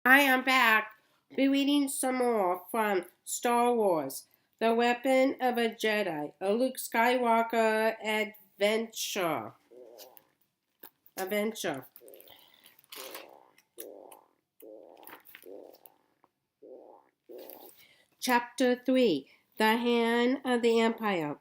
I am back. Be reading some more from Star Wars, The Weapon of a Jedi, a Luke Skywalker adventure. Chapter 3, The Hand of the Empire.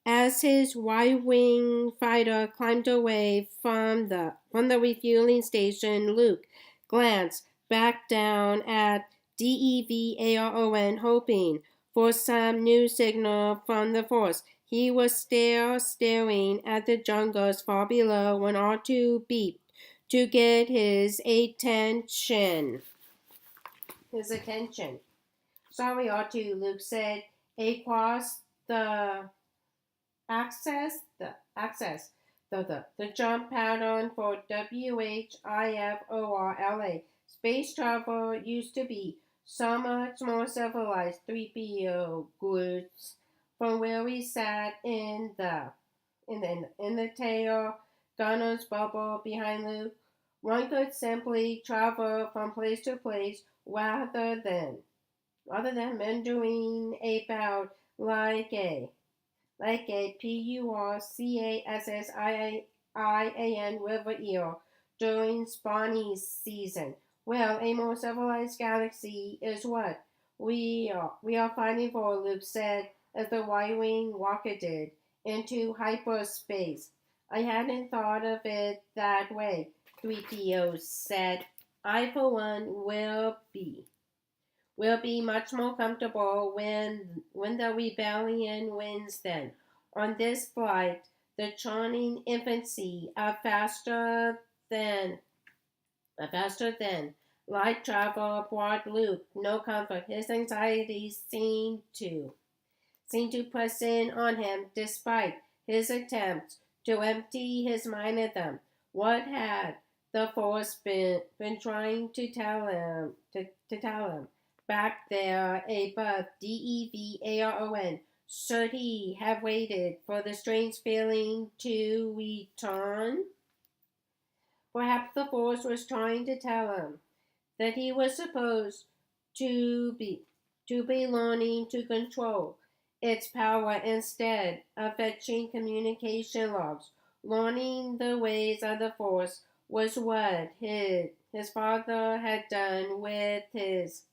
As his Y-wing fighter climbed away from the refueling station, Luke glanced back down at DEVARON, hoping for some new signal from the Force. He was staring at the jungles far below when R2 beeped to get his attention. Sorry, R2, Luke said. Across the the jump pattern for WHIFORLA. Space travel used to be so much more civilized. 3PO goods from where we sat in the tail gunner's bubble behind Luke. One could simply travel from place to place rather than meandering about like a PURCASSIAN river eel during spawning season. Well, a more civilized galaxy is what we are fighting for, Luke said as the Y-wing rocketed into hyperspace. I hadn't thought of it that way, 3PO said. I, for one, will be much more comfortable when the rebellion wins then. On this flight, the charming infancy of faster than light travel brought Luke no comfort. His anxieties seemed to press in on him despite his attempts to empty his mind of them. What had the Force been trying to tell him? Back there above DEVARON, should he have waited for the strange feeling to return? Perhaps the Force was trying to tell him that he was supposed to be learning to control its power instead of fetching communication logs. Learning the ways of the Force was what his father had done with his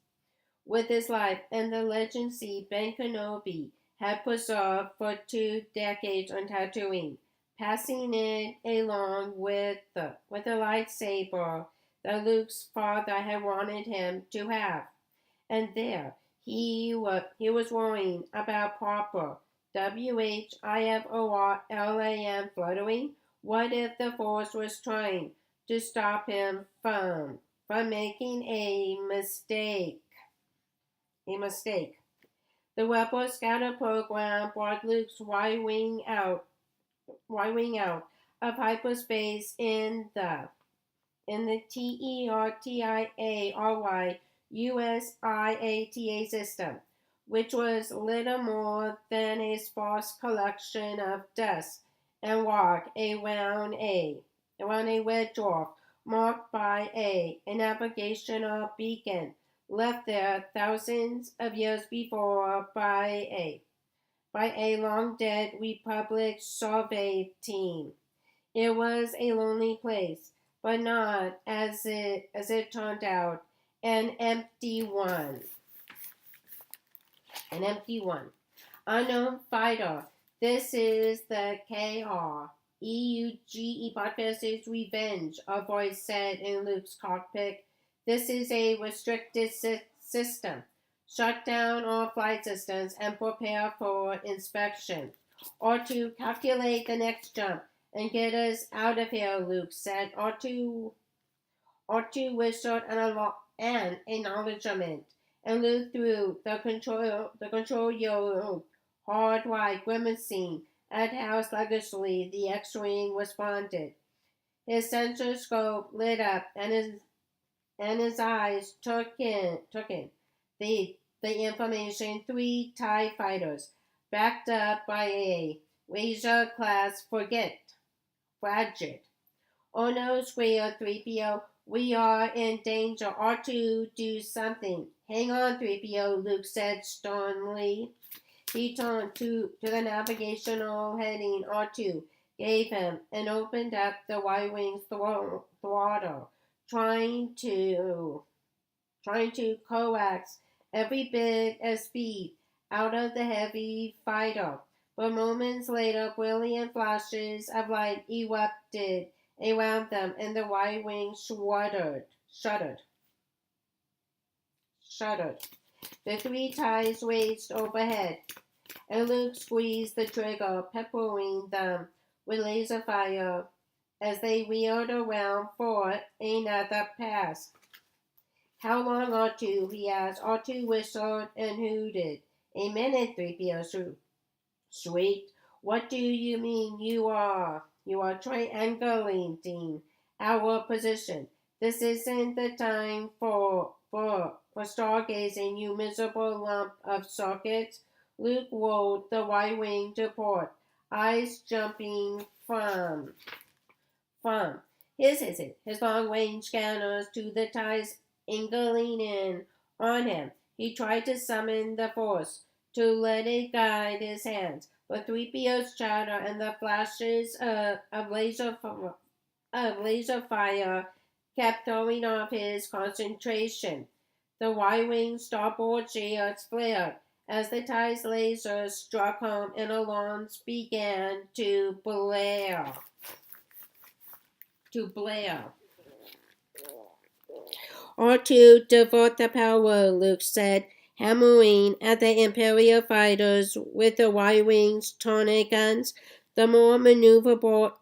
life, and the legacy Ben Kenobi had preserved for 2 decades on Tatooine, passing it along with the lightsaber that Luke's father had wanted him to have. And there he was worrying about proper WHIFORLAM fluttering. What if the Force was trying to stop him from making a mistake? The Rebel Scouter program brought Luke's Y-wing out of hyperspace in the TERTIARY USIATA system, which was little more than a sparse collection of dust and rock around a red dwarf marked by a navigational beacon left there thousands of years before by a long-dead Republic survey team. It was a lonely place, but not, as it turned out, an empty one. Unknown fighter. This is the KREUGE Podcaster's Revenge, a voice said in Luke's cockpit. This is a restricted system. Shut down all flight systems and prepare for inspection. Or to calculate the next jump and get us out of here, Luke said. R2 whistled an acknowledgement and Luke threw the control yoke hard-wide, grimacing at how sluggishly the X-Wing responded. His sensor scope lit up and his eyes took in the information. 3 TIE fighters, backed up by a Razor-class frigate. Oh no, squealed 3PO. We are in danger. R2, do something. Hang on, 3PO, Luke said sternly. He turned to the navigational heading R2, gave him, and opened up the Y-wing's throttle, trying to coax every bit of speed out of the heavy fighter. But moments later, brilliant flashes of light erupted around them, and the Y-wing shuddered. The three ties raced overhead, and Luke squeezed the trigger, peppering them with laser fire as they wheeled around for another pass. How long, R2? He asked. R2 whistled and hooted. A minute, 3PO. Sweet. What do you mean you are? You are triangulating our position. This isn't the time for stargazing, you miserable lump of sockets. Luke rolled the Y-wing to port, eyes jumping from his long-range scanners to the ties angling in on him. He tried to summon the Force to let it guide his hands, but 3PO's chatter and the flashes of laser fire kept throwing off his concentration. The Y-wing starboard shields flared as the TIE's lasers struck home and alarms began to blare. R2, divert the power, Luke said, hammering at the Imperial fighters with the Y-wing's turret guns. The more maneuverable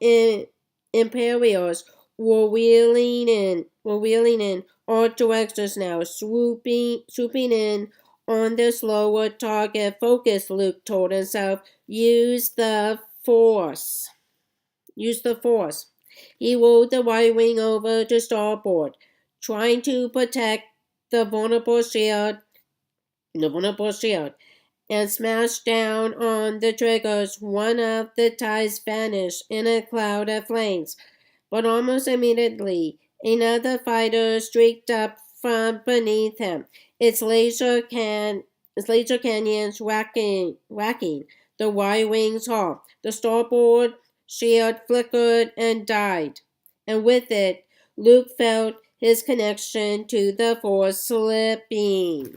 Imperials were wheeling in all directions now, swooping in on the slower target. Focus, Luke told himself. Use the Force. He rolled the Y-wing over to starboard, trying to protect the vulnerable shield, and smashed down on the triggers. One of the ties vanished in a cloud of flames, but almost immediately another fighter streaked up from beneath him, its laser cannons whacking the Y-wing's hull. The starboard shield flickered and died, and with it, Luke felt his connection to the Force slipping.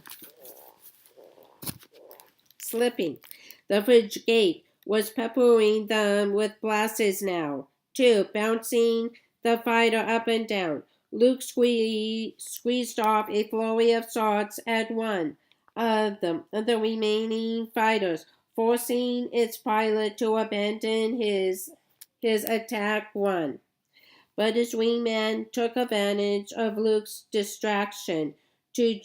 The frigate was peppering them with blasts now, too, bouncing the fighter up and down. Luke squeezed off a flurry of shots at one of the remaining fighters, forcing its pilot to abandon his attack run. But his wingman took advantage of Luke's distraction to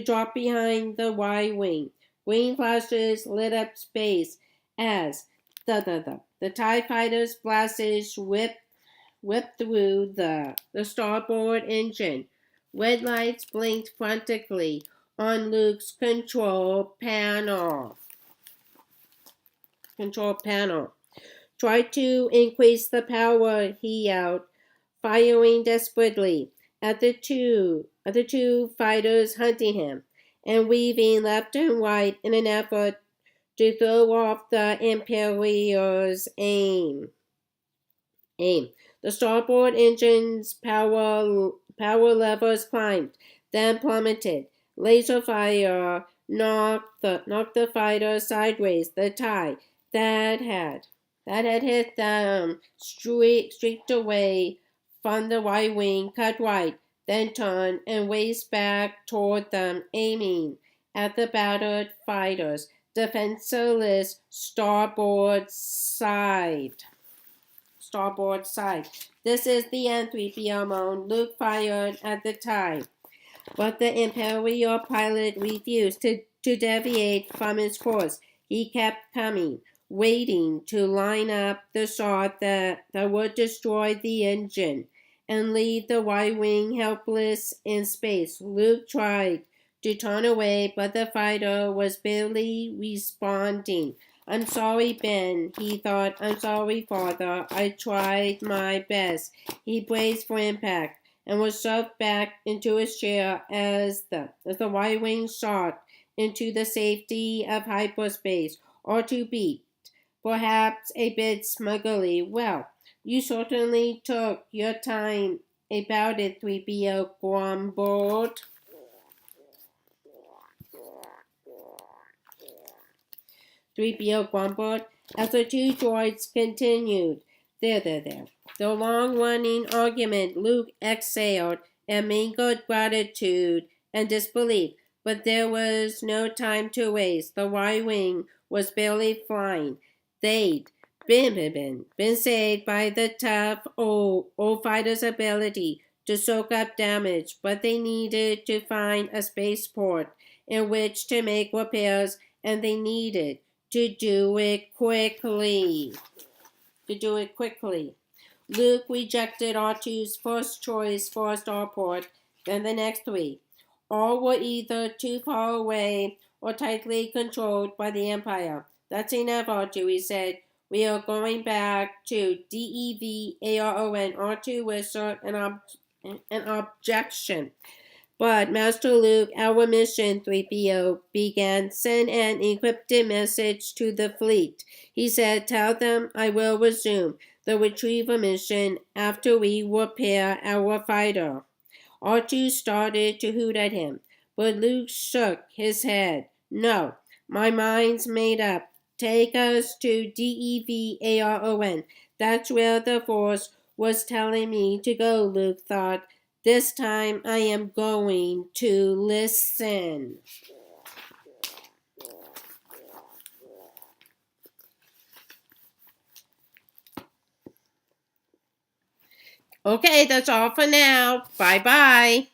drop behind the Y-wing. Green flashes lit up space as the TIE fighters' blasts whipped through the starboard engine. Red lights blinked frantically on Luke's control panel. Try to increase the power, he yelled, firing desperately at the two fighters hunting him, and weaving left and right in an effort to throw off the Imperial's aim. The starboard engine's power levels climbed, then plummeted. Laser fire knocked the fighter sideways. The TIE that had hit them streaked away from the Y-wing, cut right, then turned and raced back toward them, aiming at the battered fighters' defenseless starboard side. This is the end, 3PO moaned. Luke fired at the TIE, but the Imperial pilot refused to deviate from his course. He kept coming, waiting to line up the shot that would destroy the engine and leave the Y-wing helpless in space. Luke tried to turn away, but the fighter was barely responding. I'm sorry, Ben, he thought. I'm sorry, Father. I tried my best. He braced for impact. and was shoved back into his chair as the Y-Wing shot into the safety of hyperspace, or to be, perhaps a bit smugly, well, you certainly took your time about it, 3PO grumbled. 3PO grumbled as the two droids continued. There. The long-running argument, Luke exhaled and mingled gratitude and disbelief. But there was no time to waste. The Y-Wing was barely flying. They'd been saved by the tough old fighter's ability to soak up damage, but they needed to find a spaceport in which to make repairs, and they needed to do it quickly. Luke rejected R2's first choice for a starport, then the next three. All were either too far away or tightly controlled by the Empire. That's enough, R2, he said. We are going back to DEVARON. R2 whispered an objection. But Master Luke, our mission, 3PO began. Send an encrypted message to the fleet. He said, tell them I will resume the retrieval mission after we repair our fighter. R2 started to hoot at him, but Luke shook his head. No, my mind's made up. Take us to DEVARON. That's where the Force was telling me to go, Luke thought. This time I am going to listen. Okay, that's all for now. Bye-bye.